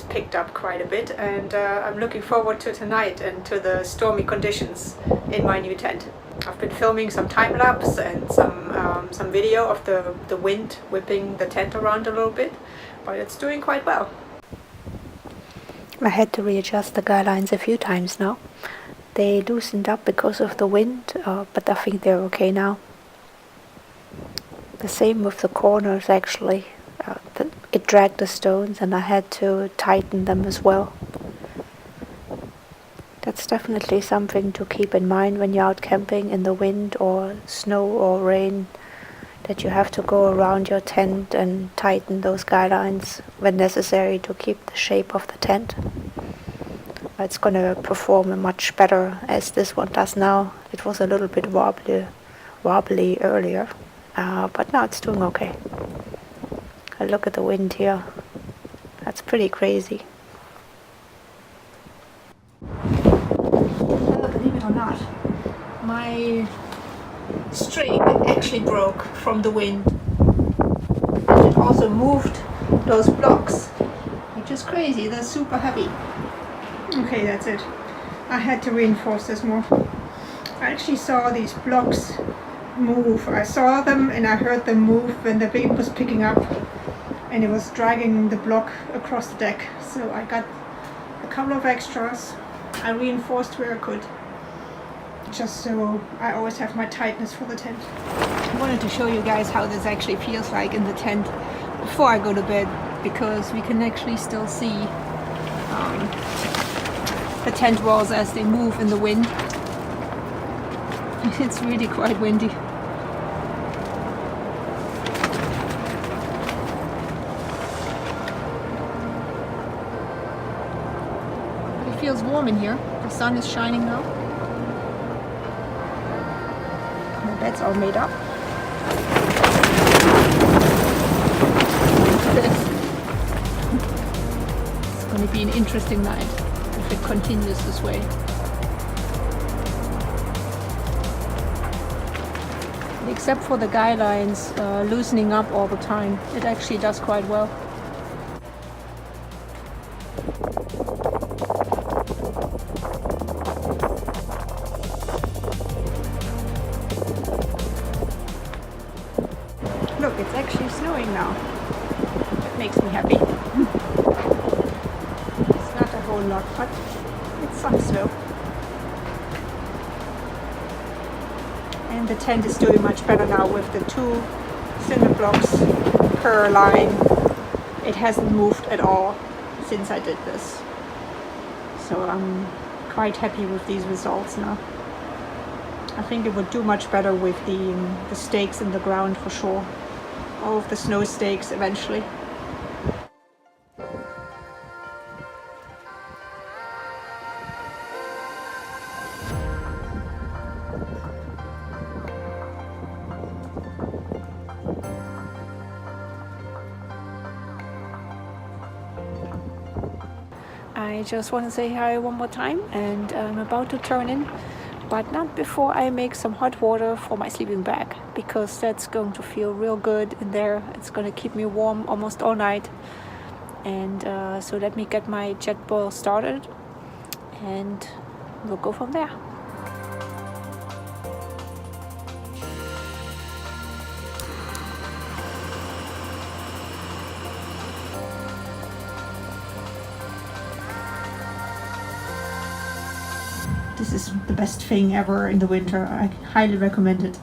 picked up quite a bit, and I'm looking forward to tonight and to the stormy conditions in my new tent. I've been filming some time lapse and some video of the wind whipping the tent around a little bit, but it's doing quite well. I had to readjust the guy lines a few times now. They loosened up because of the wind, but I think they're okay now. The same with the corners actually. It dragged the stones and I had to tighten them as well. That's definitely something to keep in mind when you're out camping in the wind or snow or rain, that you have to go around your tent and tighten those guy lines when necessary to keep the shape of the tent. It's going to perform much better as this one does now. It was a little bit wobbly earlier, but now it's doing okay. Look at the wind here. That's pretty crazy. Believe it or not, my string actually broke from the wind. And it also moved those blocks, which is crazy. They're super heavy. Okay, that's it. I had to reinforce this more. I actually saw these blocks move. I saw them and I heard them move when the wind was picking up, and it was dragging the block across the deck. So I got a couple of extras. I reinforced where I could, just so I always have my tightness for the tent. I wanted to show you guys how this actually feels like in the tent before I go to bed, because we can actually still see the tent walls as they move in the wind. It's really quite windy. But it feels warm in here. The sun is shining now. The bed's all made up. It's going to be an interesting night if it continues this way. Except for the guy lines loosening up all the time, it actually does quite well. Look, it's actually snowing now. That makes me happy. It's not a whole lot, but it's some snow. And the tent is doing much better now with the 2 cinder blocks per line. It hasn't moved at all since I did this. So I'm quite happy with these results now. I think it would do much better with the stakes in the ground for sure. All of the snow stakes eventually. I just want to say hi one more time, and I'm about to turn in, but not before I make some hot water for my sleeping bag, because that's going to feel real good in there. It's going to keep me warm almost all night. And so let me get my jet boil started and we'll go from there. This is the best thing ever in the winter. I highly recommend it.